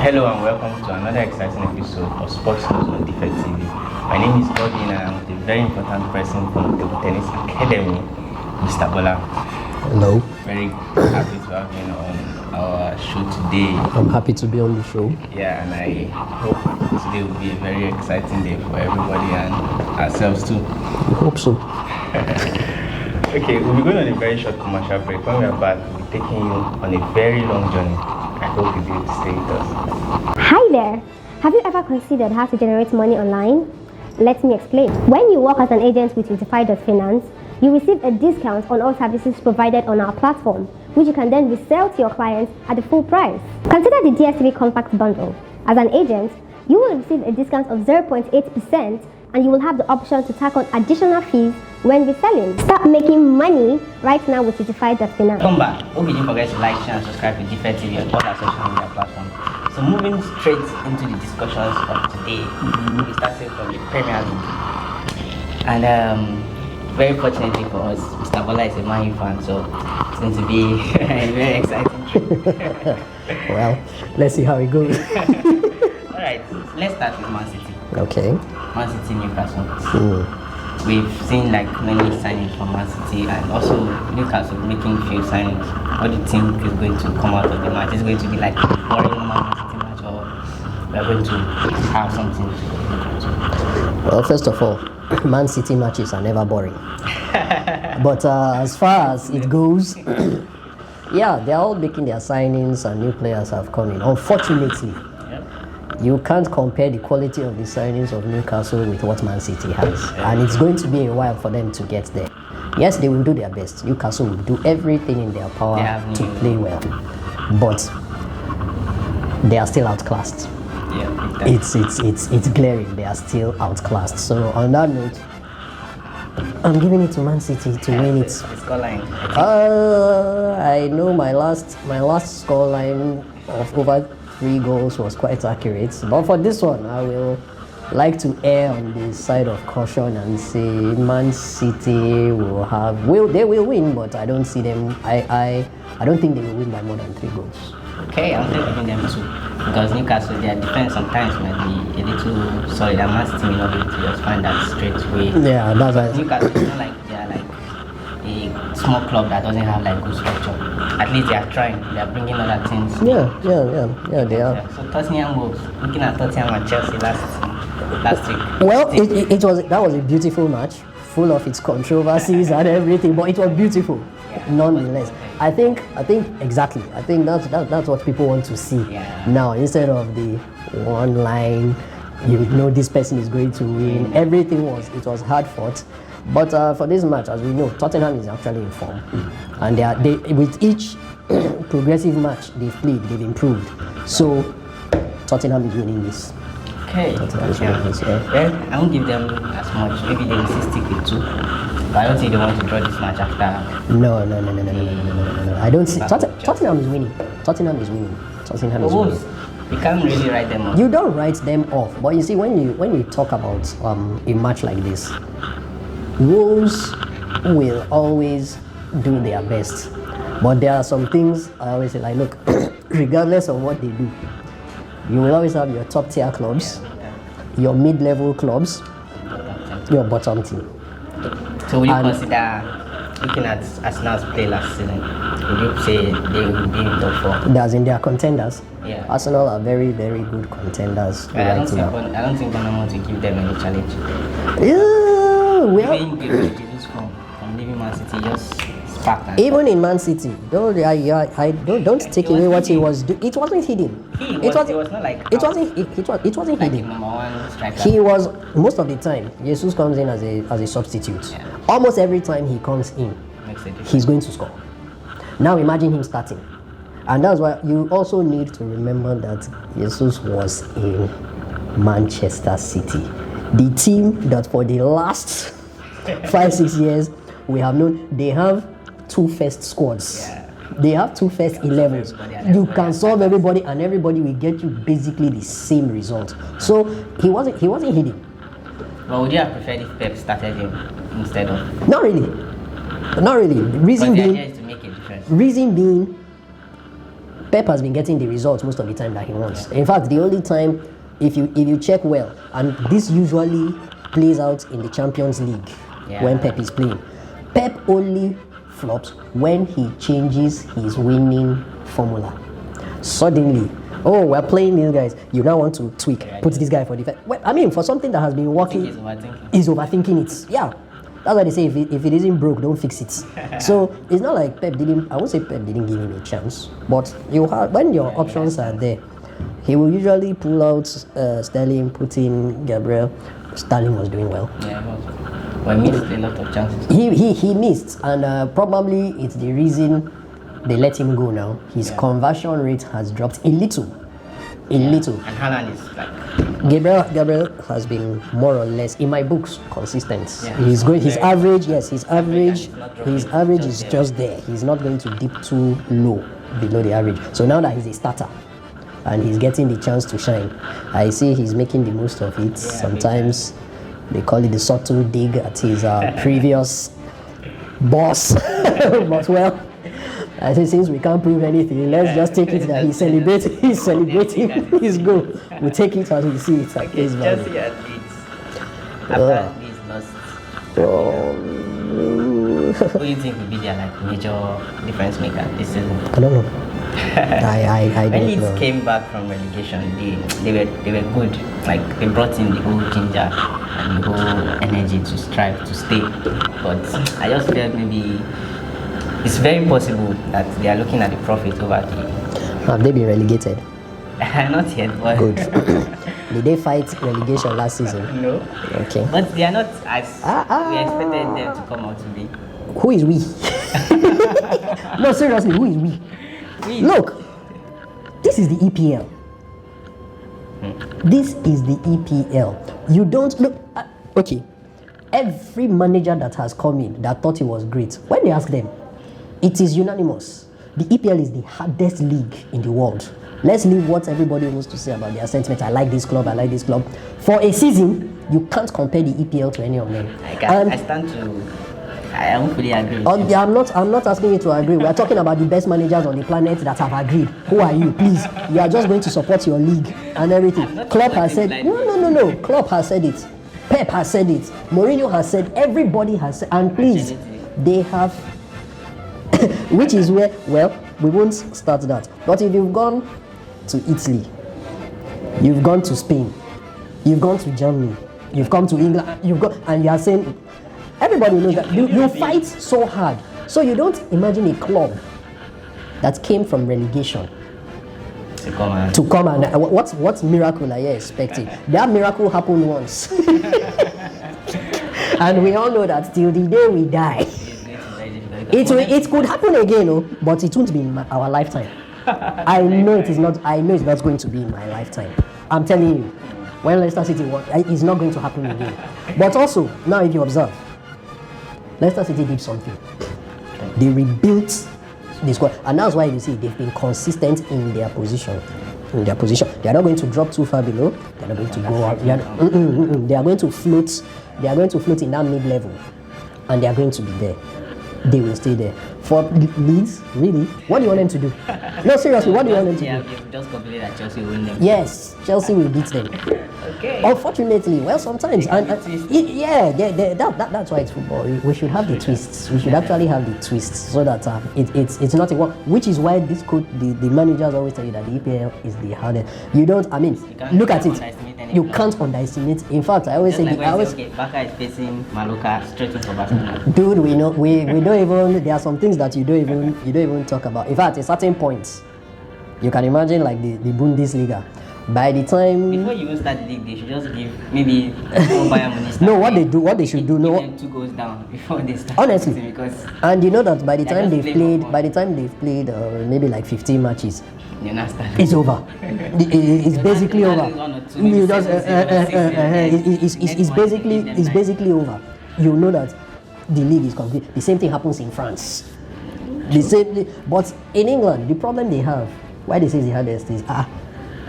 Hello and welcome to another exciting episode of Sports News on DFET TV. My name is Godwin and I'm with a very important person from the Table Tennis Academy, Mr. Bola. Hello. Very happy to have you on our show today. I'm happy to be on the show. Yeah, and I hope today will be a very exciting day for everybody and ourselves too. I hope so. Okay, we'll be going on a very short commercial break. When we are back, we'll be taking you on a very long journey. I hope you'll be able to stay with us. Hi there! Have you ever considered how to generate money online? Let me explain. When you work as an agent with Finance, you receive a discount on all services provided on our platform, which you can then resell to your clients at the full price. Consider the DSTV Compact Bundle. As an agent, you will receive a discount of 0.8% and you will have the option to tack on additional fees when reselling. Start making money right now with Finance. Come back. Hope you didn't forget to like, share and subscribe to DFET TV on all our social media platforms. So moving straight into the discussions of today, we started from the Premier League. And very fortunately for us, Mr. Bola is a Man U fan, so it's going to be a very exciting trip. Well, let's see how it goes. Alright, let's start with Man City. Okay. Man City, Newcastle. We've seen like many signings from Man City and also Newcastle making few signings. What do you think is going to come out of the match? Is it going to be like a boring Man City match, or we are going to have something to look at? Well, first of all, Man City matches are never boring. But as far as it goes, yeah, they're all making their signings and new players have come in. Unfortunately, you can't compare the quality of the signings of Newcastle with what Man City has. And it's going to be a while for them to get there. Yes, they will do their best. Newcastle will do everything in their power to play well. But they are still outclassed. Yeah, it's glaring. They are still outclassed. So on that note, I'm giving it to Man City to win it. Scoreline. I know my last scoreline of over 3 goals was quite accurate, but for this one I will like to err on the side of caution and say Man City they will win, but I don't see them. I don't think they will win by more than 3 goals. Okay, I'm still giving them 2 because Newcastle, their defense sometimes might be a little solid and Man City will not be able to just find that straight way. Yeah, that's right. Newcastle is not like they are like a small club that doesn't have like good structure. At least they are trying. They are bringing other teams. Yeah, they are. So Tottenham was looking at Tottenham and Chelsea last week. Well, that was a beautiful match, full of its controversies and everything, but it was beautiful, nonetheless. I think exactly. I think that's what people want to see now, instead of the one line. You know this person is going to win. Everything was hard fought. But for this match, as we know, Tottenham is actually in form, and they with each progressive match they've played, they've improved. So Tottenham is winning this. Okay. Well, I won't give them as much. Maybe they will stick with 2. But I don't think they want to draw this match after. No. I don't see. Tottenham is winning. Tottenham is winning. You can't really write them off. You don't write them off, but you see, when you talk about a match like this, Wolves will always do their best, but there are some things I always say, like, look, regardless of what they do, you will always have your top tier clubs, your mid-level clubs, your bottom team. So will you consider, looking at Arsenal's play last season, would you say they will be in top 4? As in, they are contenders. Yeah. Arsenal are very, very good contenders I don't think Ghana want to give them any challenge. Well, from leaving Man City, just spark that. Even in Man City, don't take away what he was doing. It wasn't hidden. It wasn't hidden. Number 1 striker. He was, most of the time, Jesus comes in as a substitute. Yeah. Almost every time he comes in, he's going to score. Now imagine him starting. And that's why you also need to remember that Jesus was in Manchester City, the team that for the last 5-6 years we have known. They have 2 first squads. They have 2 first 11s. You can solve everybody, and everybody will get you basically the same result. So he wasn't hidden. But would you have preferred if Pep started him instead of? Not really. Reason being, is to make a difference. Reason being, Pep has been getting the results most of the time that he wants. In fact, the only time, if you check well, and this usually plays out in the Champions League when Pep is playing. Pep only flops when he changes his winning formula. Suddenly, oh, we're playing these guys. You now want to tweak, put this guy for defense. Well, I mean, for something that has been working, he's overthinking it. Yeah. That's why they say if it isn't broke, don't fix it. So it's not like Pep didn't. I won't say Pep didn't give him a chance, but you have, when your options are there, he will usually pull out Sterling, put in Gabriel. Sterling was doing well. Yeah, but he missed a lot of chances. He missed, and probably it's the reason they let him go now. His conversion rate has dropped a little. And Haaland is like. Gabriel has been more or less, in my books, consistent. He's going. His average is just there. He's not going to dip too low below the average. So now that he's a starter and he's getting the chance to shine, I see he's making the most of it. Sometimes they call it the subtle dig at his previous boss, but well. I say since we can't prove anything, let's just take it that he's celebrating his goal. We take it as we see it. Chelsea at Leeds. After Leeds lost. Who do you think will be their major difference maker this season? I don't know. I when don't Leeds know. came back from relegation, they were good. Like they brought in the whole ginger and the whole energy to strive to stay. But I just felt maybe it's very possible that they are looking at the profit over the. Have they been relegated? Not yet, but Good. Did they fight relegation last season? No. Okay. But they are not as we expected them to come out to be. Who is we? No, seriously, who is we? Look, this is the EPL. This is the EPL. You don't look. Okay. Every manager that has come in that thought he was great, when they ask them, it is unanimous. The EPL is the hardest league in the world. Let's leave what everybody wants to say about their sentiment. I like this club. For a season, you can't compare the EPL to any of them. I don't fully agree with you. I'm not asking you to agree. We are talking about the best managers on the planet that have agreed. Who are you? Please. You are just going to support your league and everything. Klopp has said, no. Klopp has said it. Pep has said it. Mourinho has said, everybody has said, and please, they have. Which is where, well, we won't start that. But if you've gone to Italy, you've gone to Spain, you've gone to Germany, you've come to England, and you are saying, everybody knows that you fight so hard. So you don't imagine a club that came from relegation to come and what miracle are you expecting? That miracle happened once. And we all know that till the day we die, it could happen again, but it won't be in our lifetime. I know it's not going to be in my lifetime. I'm telling you, when Leicester City won, it's not going to happen again. But also, now if you observe, Leicester City did something. They rebuilt the squad, and that's why you see they've been consistent in their position. They are not going to drop too far below. They are not going to go up. They are going to float. They are going to float in that mid-level, and they are going to be there. They will stay there. For Leeds, really? What do you want them to do? No, seriously, what do you want them to do? You've just completed that Chelsea will win them. Yes, Chelsea will beat them. Okay. Unfortunately, well, sometimes, that's why it's football. We should have the twists. We should actually have the twists so that it's not a one. Which is why the managers always tell you that the EPL is the hardest. Look at it. You can't underestimate. In fact, I always say, Barca is facing Mallorca straight into Barcelona. Dude, we know we don't even. There are some things that you don't even talk about. In fact, at certain points, you can imagine like the Bundesliga. By the time before you even start the league, they should just give maybe Bayern Munich. No, what they should do. Give them 2 goals down before they start. Honestly, because and you know that by the time they've played maybe like 15 matches, it's over. It's basically over. It's basically over. You know that the league is complete. The same thing happens in France. But in England, the problem they have, why they say it's the hardest is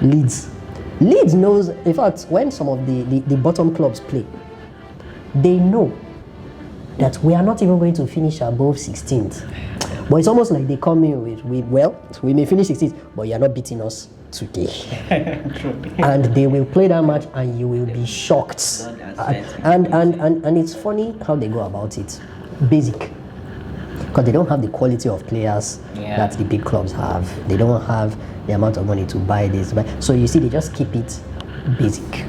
Leeds. Leeds knows, in fact, when some of the bottom clubs play, they know that we are not even going to finish above 16th. But it's almost like they come in with we may finish 16th, but you are not beating us today. And they will play that match and you will be shocked. And it's funny how they go about it. Basic. Because they don't have the quality of players that the big clubs have. They don't have the amount of money to buy this. So you see, they just keep it basic.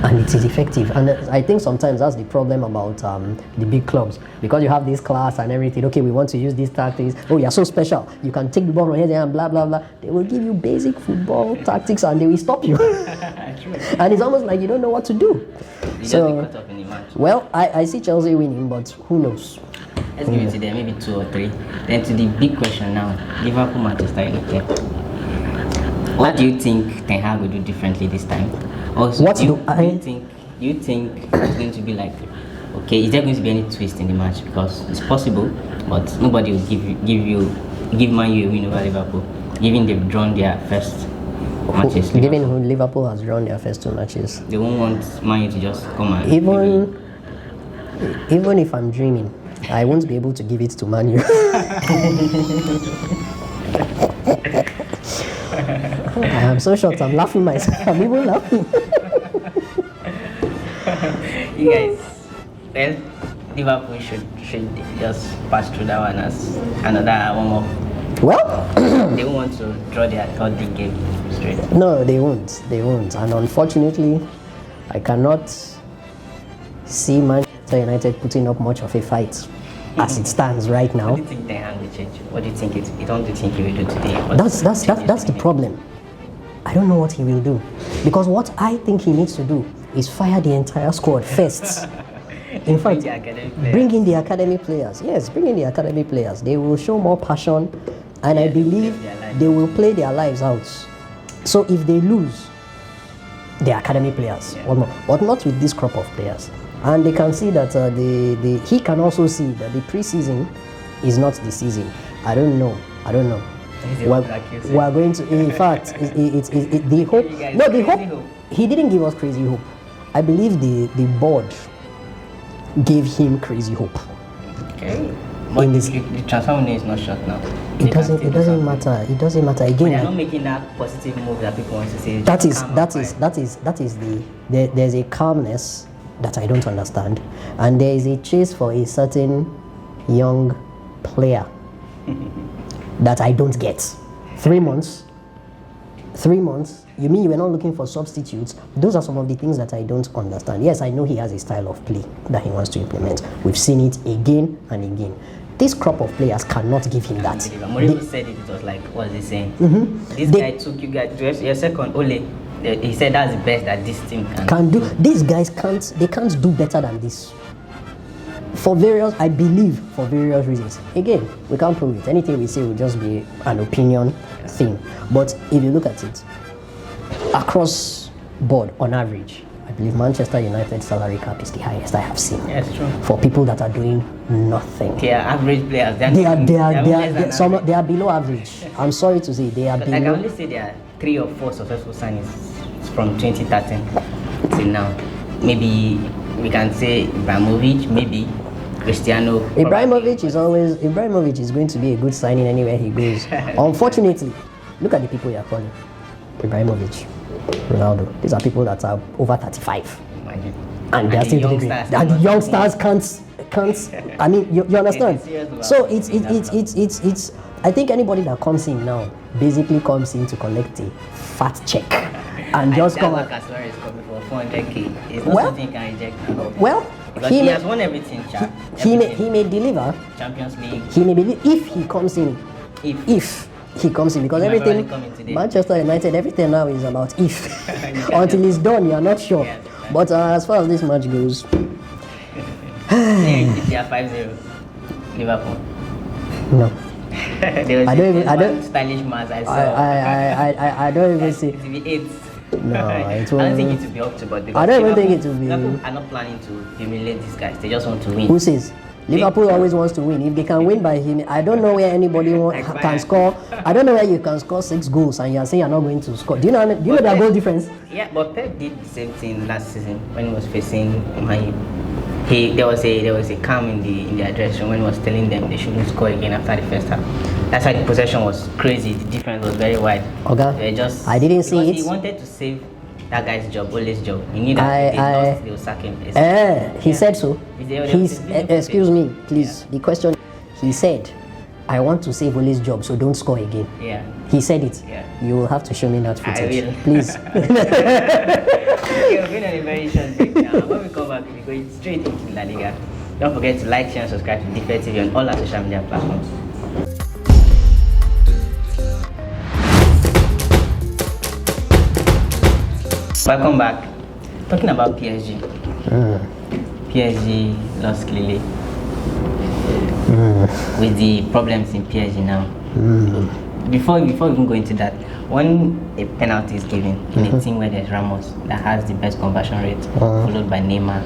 And it is effective. And I think sometimes that's the problem about the big clubs. Because you have this class and everything, okay, we want to use these tactics. Oh, you're so special. You can take the ball from here and blah, blah, blah. They will give you basic football tactics and they will stop you. And it's almost like you don't know what to do. Well, I see Chelsea winning, but who knows? Let's give it to them, maybe 2 or 3. Then to the big question now, Liverpool, Manchester United. What do you think Ten Hag will do differently this time? Also, do you think it's going to be like, okay, is there going to be any twist in the match? Because it's possible, but nobody will give Man U a win over Liverpool, given they've drawn their first matches. Given Liverpool has drawn their first 2 matches. They won't want Man U to just come and... Even if I'm dreaming, I won't be able to give it to Man U. I am so shocked. I'm laughing myself. I'm even laughing. You guys, well, Liverpool should just pass through that one as another warm-up. Well, they won't want to draw their 3rd league game straight. No, they won't. And unfortunately, I cannot see Manchester United putting up much of a fight as it stands right now. What do you think Ten Hag will change? What do you think he will do today? That's the problem. I don't know what he will do. Because what I think he needs to do is fire the entire squad first. In fact, bring in the academy players. Yes, bring in the academy players. They will show more passion and I believe they will play their lives out. So if they lose, the academy players, but not with this crop of players. And they can see that he can also see that the preseason is not the season. I don't know. We're going to, in fact, it's the hope. No, the hope. He didn't give us crazy hope. I believe the board gave him crazy hope. Okay. But the transfer window is not short now. It doesn't matter. It doesn't matter. Again, they're not making that positive move that people want to say. There's a calmness that I don't understand, and there is a chase for a certain young player that I don't get. 3 months. 3 months. You mean you were not looking for substitutes? Those are some of the things that I don't understand. Yes, I know he has a style of play that he wants to implement. We've seen it again and again. This crop of players cannot give him that. Mourinho said it was like, what was he saying? This guy took you guys to your second Ole. He said that's the best that this team can do. These guys can't do better than this. For various reasons. Again, we can't prove it. Anything we say will just be an opinion thing. But if you look at it, across board, on average, I believe Manchester United's salary cap is the highest I have seen. Yes, true. For people that are doing nothing. They are average players. They are below average. I'm sorry to say they are below. I can only say there are 3 or 4 successful signings from 2013 till now. Maybe we can say Ibrahimovic, maybe Cristiano. Ibrahimovic is going to be a good signing anywhere he goes. Unfortunately, look at the people you are calling. Ibrahimovic, Ronaldo. These are people that are over 35. Imagine. And they are still delivering. And the youngsters can't. I mean, you understand? So it's. I think anybody that comes in now basically comes in to collect a fat check and just come out. Casemiro is coming for 400k. It's not something you can reject. Well, he has won everything. He may deliver. Champions League. He may believe if he comes in. If he comes in, because everything Manchester United, everything now is about if. Until it's done, you are not sure. Yeah, but as far as this match goes, they are 5-0 Liverpool. No. I don't stylish mass I saw. I don't even see. It will be 8. No, it will. I don't think it will be up to, but I don't even think it will be. Liverpool are not planning to humiliate these guys. They just want to win. Who says? Liverpool always wants to win. If they can win by him, I don't know where anybody can score. I don't know where you can score 6 goals and you are saying you're not going to score. Do you know their goal difference? Yeah, but Pep did the same thing last season when he was facing Man U. there was a calm in the address room when he was telling them they shouldn't score again after the first half. That's why the possession was crazy. The difference was very wide. Okay. I didn't see it. He wanted to save that guy's job, Ole's job. He knew that they will sack him. He said so. Excuse me, please. Yeah. The question, he said, I want to save Ole's job, so don't score again. Yeah. He said it. Yeah. You will have to show me that footage. I will. Please. Okay, we've been on a very short break now. When we come back, we'll be going straight into La Liga. Don't forget to like, share, and subscribe to DFET TV on all our social media platforms. Welcome back. Talking about PSG. PSG lost clearly. With the problems in PSG now. Before we even go into that, when a penalty is given in a team where there's Ramos that has the best conversion rate, followed by Neymar,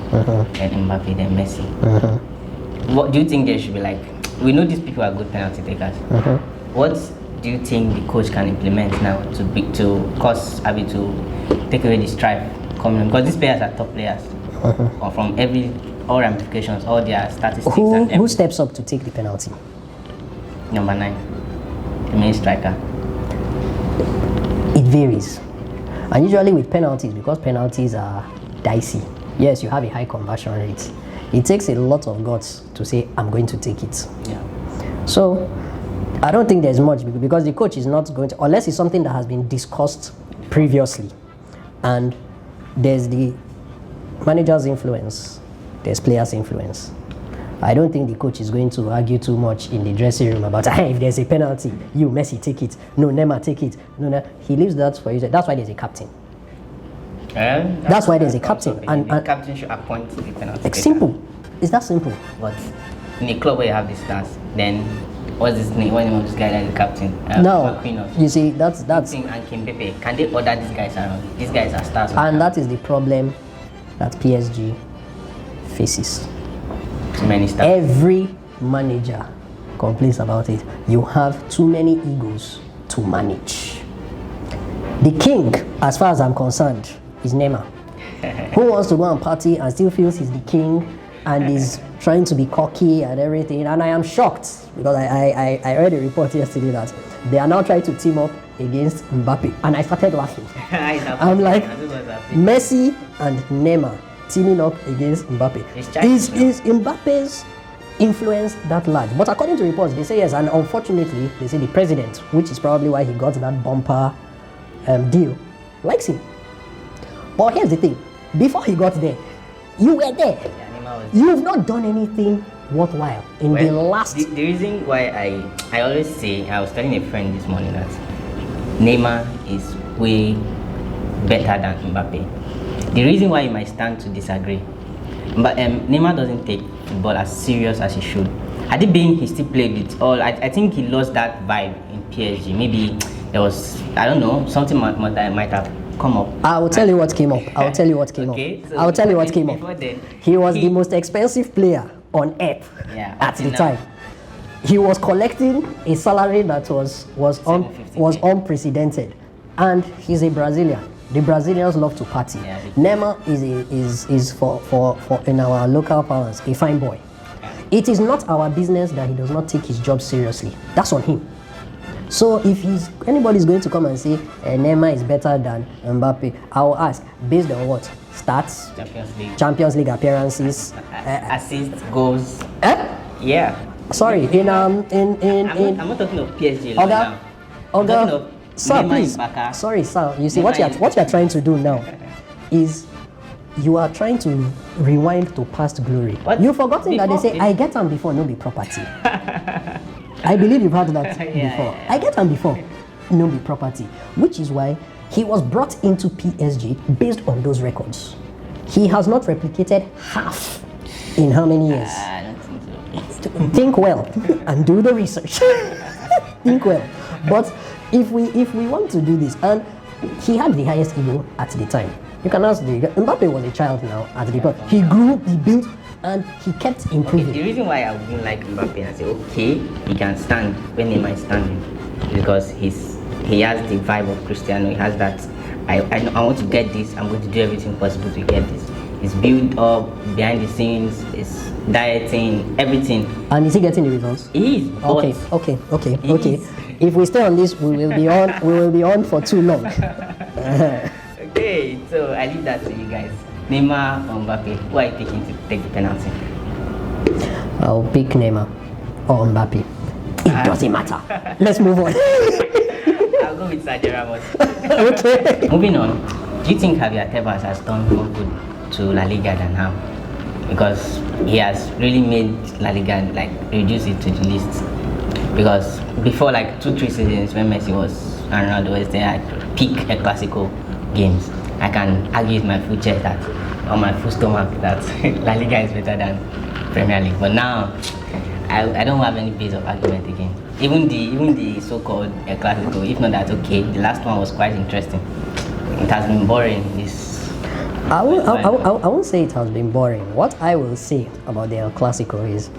then Mbappe, then Messi, what do you think they should be like? We know these people are good penalty takers. What do you think the coach can implement now to take away the strife coming on? Because these players are top players, or from all ramifications, all their statistics. Who steps up to take the penalty? Number 9, the main striker. It varies, and usually with penalties, because penalties are dicey. Yes, you have a high conversion rate. It takes a lot of guts to say, I'm going to take it. Yeah. So I don't think there's much, because the coach is not going to, unless it's something that has been discussed previously, and there's the manager's influence, there's players' influence. I don't think the coach is going to argue too much in the dressing room about, hey, if there's a penalty, you, Messi, take it. No, Neymar, take it. No. He leaves that for you. That's why there's a captain. That's why there's a captain. And the captain should appoint the penalty. It's simple. It's that simple. But in a club where you have this stance, then what's his name? What's the name of this guy that's the captain? No, you see, that's. And Kimbepe, can they order these guys around? These guys are stars. And that is the problem that PSG faces. Too many stars. Every manager complains about it. You have too many egos to manage. The king, as far as I'm concerned, is Neymar. Who wants to go and party and still feels he's the king and is trying to be cocky and everything. And I am shocked, because I read a report yesterday that they are now trying to team up against Mbappe, and I started laughing. I'm like, Messi and Neymar teaming up against Mbappe. Is Mbappe's influence that large? But according to reports, they say yes, and unfortunately, they say the president, which is probably why he got that bumper deal, likes him. But here's the thing: before he got there, you were there. You've not done anything worthwhile in the last. The reason why I always say, I was telling a friend this morning that Neymar is way better than Mbappe. The reason why you might stand to disagree, but Neymar doesn't take football as serious as he should. Had it been he still played it all, I think he lost that vibe in PSG. Maybe there was, I don't know, something that might have come up. I will tell you what came up. I will tell you what came up. I will tell you what came up. He was the most expensive player on earth at the time. He was collecting a salary that was unprecedented, and he's a Brazilian. The Brazilians love to party. Neymar is for in our local parlance a fine boy. It is not our business that he does not take his job seriously. That's on him. So if anybody's going to come and say Neymar is better than Mbappe, I will ask, based on what? Stats, Champions League appearances, assists, goals. Yeah. Sorry, I'm not talking of PSG now. Oga, sir, please. Sorry, sir. You see, what you're trying to do now is you are trying to rewind to past glory. You've forgotten that they say, I get them before, no be property. I believe you've heard that before. I get them before, no be property. Which is why he was brought into PSG based on those records. He has not replicated half in how many years? I don't think so. Think well and do the research. Think well. But if we want to do this, and he had the highest ego at the time. You can ask Mbappe was a child now at the point. He grew, he built, and he kept improving. Okay, the reason why I wouldn't like Mbappe and say, okay, he can stand when Neymar is standing, because he has the vibe of Cristiano. He has that, I want to get this, I'm going to do everything possible to get this. His build up, behind the scenes, his dieting, everything. And is he getting the results? He is. Okay. is. If we stay on this, we will be on. We will be on for too long. Okay, so I leave that to you guys. Neymar or Mbappe, who are you picking to take the penalty? I'll pick Neymar or Mbappe. It doesn't matter. Let's move on. I'll go with Sergio Ramos. Okay. Moving on, do you think Javier Tebas has done more good to La Liga than harm? Because he has really made La Liga like reduce it to the least. Because before like 2-3 seasons when Messi was and Ronaldo was there at peak El Clasico games, I can argue with my full chest that on my full stomach that La Liga is better than Premier League. But now I don't have any base of argument again. Even the so-called El Clasico, if not that, okay, the last one was quite interesting. It has been boring. I won't say it has been boring. What I will say about the El Clasico is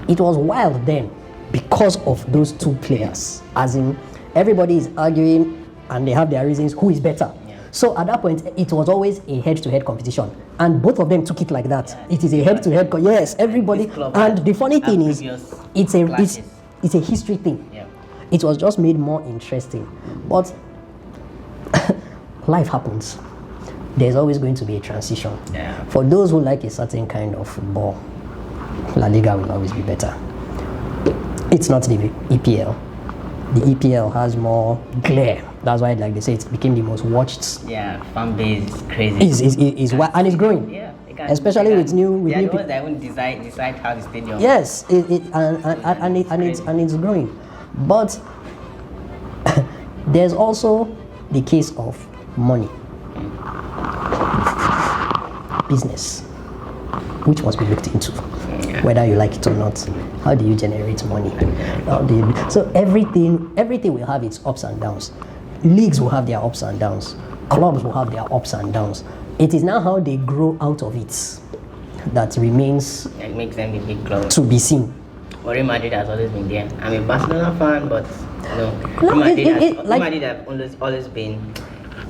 it was wild then because of those two players. As in, everybody is arguing and they have their reasons who is better. Yeah. So at that point, it was always a head-to-head competition. And both of them took it like that. Yeah. It is a head-to-head, yes, everybody. And the funny thing is, it's a history thing. Yeah. It was just made more interesting. But life happens. There's always going to be a transition. Yeah. For those who like a certain kind of football, La Liga will always be better. It's not the EPL. The EPL has more glare. That's why, like they say, it became the most watched. Yeah, fan base is crazy. And it's growing. Yeah, especially with new. They are the ones that won't decide how the stadium. Yes, it's growing, but there's also the case of money, business, which must be looked into, whether you like it or not. How do you generate money? So everything will have its ups and downs. Leagues will have their ups and downs. Clubs will have their ups and downs. It is now how they grow out of it that remains. It makes them the big club to be seen. Real Madrid has always been there. I'm a Barcelona fan, but Real Madrid have always been.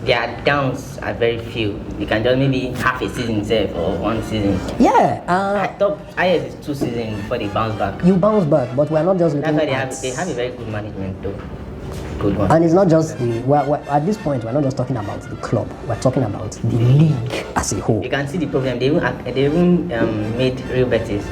Their downs are very few. You can just maybe half a season itself or one season. Yeah. I thought IS is 2 seasons before they bounce back. You bounce back, but we're not just looking at. They have a very good management though. Good one. And it's not just at this point we're not just talking about the club. We're talking about the league as a whole. You can see the problem. They even made Real Betis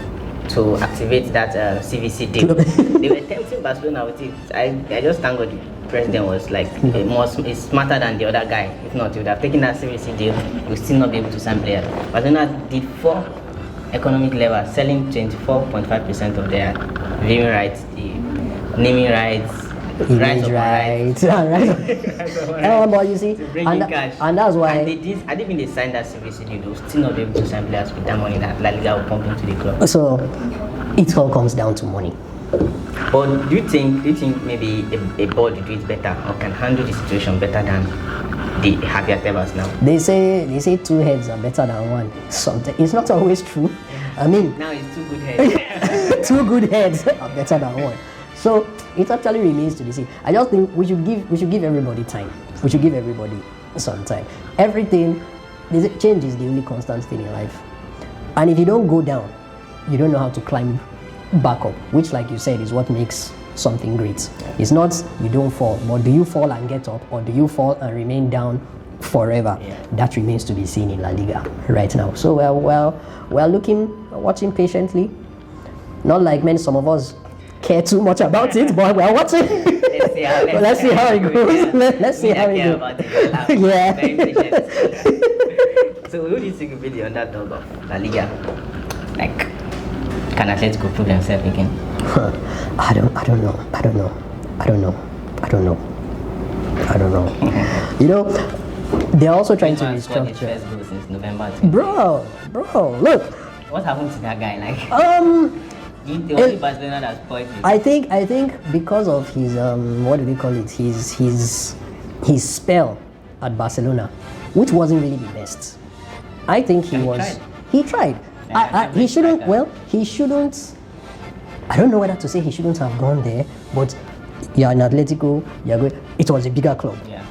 to activate that CVC deal. They were tempting Barcelona with it. I just thank God the president was like is smarter than the other guy. If not, he would have taken that CVC deal. We will still not be able to sign players. Barcelona did 4 economic levels, selling 24.5% of their viewing rights, the naming rights. Right. But you see, and that's why. I didn't mean they signed that CVC deal. They will still not be able to sign players with that money that La Liga will pump into the club. So it all comes down to money. But do you think maybe a board will do it better or can handle the situation better than the Javier Tebas now? They say 2 heads are better than 1. Sometimes it's not always true. I mean, now it's 2 good heads. 2 good heads are better than 1. So it actually remains to be seen. I just think we should give everybody time. We should give everybody some time. Change is the only constant thing in life. And if you don't go down, you don't know how to climb back up, which, like you said, is what makes something great. It's not you don't fall, but do you fall and get up, or do you fall and remain down forever? Yeah. That remains to be seen in La Liga right now. So we're watching patiently. Not like some of us care too much about it, but we're watching. Let's see how it goes. Let's see how it goes. Yeah. Very patient. So who do you think will be the underdog of La Liga? Like, can Atletico prove themselves again? I don't know. They're also trying to restructure. His first goal since November. Bro, look. What happened to that guy? Like, the only Barcelona that spoiled it. I think because of his what do they call it? His spell at Barcelona, which wasn't really the best. I think he tried. He shouldn't. Well, he shouldn't. I don't know whether to say he shouldn't have gone there, but you're an Atletico. You're good. It was a bigger club. Yeah.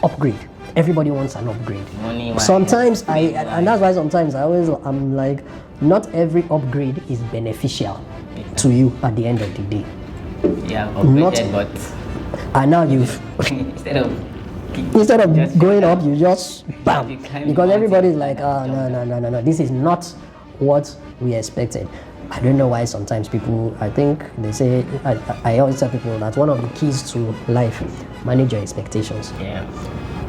Upgrade. everybody wants an upgrade. Money-wise. Sometimes and that's why sometimes I'm like, not every upgrade is beneficial to you at the end of the day. Yeah, upgraded, but and now you've instead of going up, you just bam, because everybody's like, oh, no, this is not what we expected. I don't know why sometimes people, I think they say, I always tell people that one of the keys to life, manage your expectations. Yeah.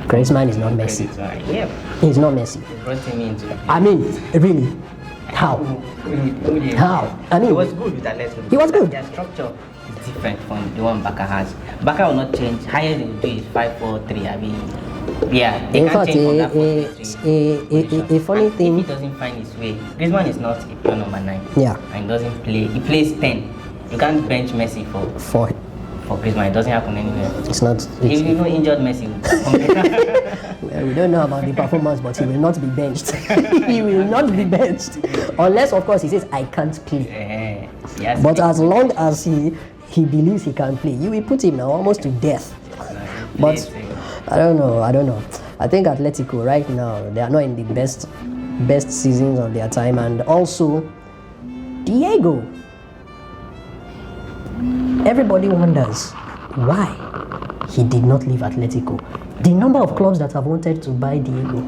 Griezmann is not Messi. Yeah. He's not Messi. Brought him into the I mean, really, how? How? I mean, he was good with Atletico. He was good. Their structure is different from the one Baka has. Baka will not change. Highest they will do is 5-4-3. I mean, yeah, they in can't fact, change from that 4-3. a funny And thing. if he doesn't find his way, Griezmann is not a pure number 9. Yeah. And he doesn't play. He plays 10. You can't bench Messi for Griezmann. It doesn't happen anywhere. It's not. If you know injured Messi, Well, we don't know about the performance, but he will not be benched. He will not be benched, unless of course he says I can't play. Yes. But as long as he believes he can play, you will put him now almost to death. But I don't know. I think Atletico right now, they are not in the best seasons of their time, and also Diego. Everybody wonders why he did not leave Atletico. The number of clubs that have wanted to buy Diego,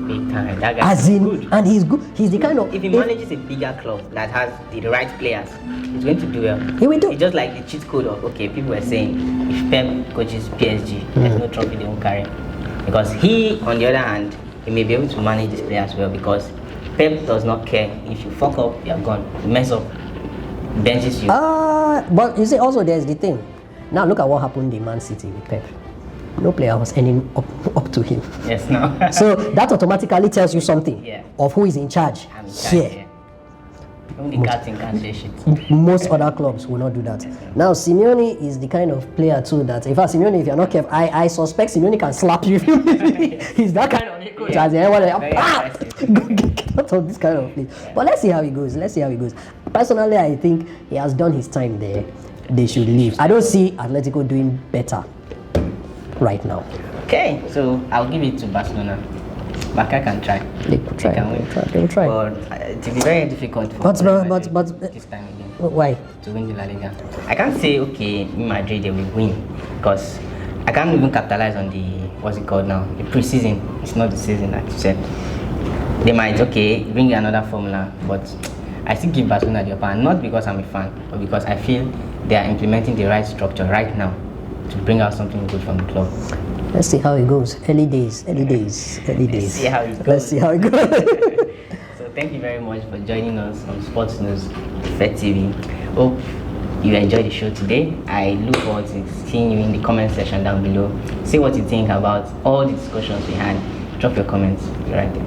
that guy is good. And he's good. He's the kind of, if he manages a bigger club that has the right players, he's going to do well. He will do. It's just like the cheat code of, okay, people were saying if Pep coaches PSG, there's no trophy they won't carry. Because he, on the other hand, he may be able to manage his players well, because Pep does not care. If you fuck up, you're gone. You mess up, benches you. But you see, also there's the thing. Now look at what happened in Man City with Pep. No player was ending up to him. Yes, no. So that automatically tells you something of who is in charge here. Only captain can say shit. Most other clubs will not do that. Now Simeone is the kind of player too that, in fact, Simeone, if you're not careful, I suspect Simeone can slap you. He's that kind of coach. Get out of this kind of place. But let's see how it goes. Personally, I think he has done his time there. They should leave. I don't see Atletico doing better right now. Okay, so I'll give it to Barcelona. Barca can try. They could try. They will try. But it will be very difficult for but this time again. Why? To win the La Liga. I can't say, okay, Madrid they will win, because I can't even capitalize on the, what's it called now? The pre-season. It's not the season, like you said. They might, okay, bring another formula, but I still give Barcelona the upper hand, not because I'm a fan, but because I feel they are implementing the right structure right now to bring out something good from the club. Let's see how it goes. Early days. Let's see how it goes. So thank you very much for joining us on Sports News DFET TV. Hope you enjoyed the show today. I look forward to seeing you in the comment section down below. Say what you think about all the discussions we had. Drop your comments right there.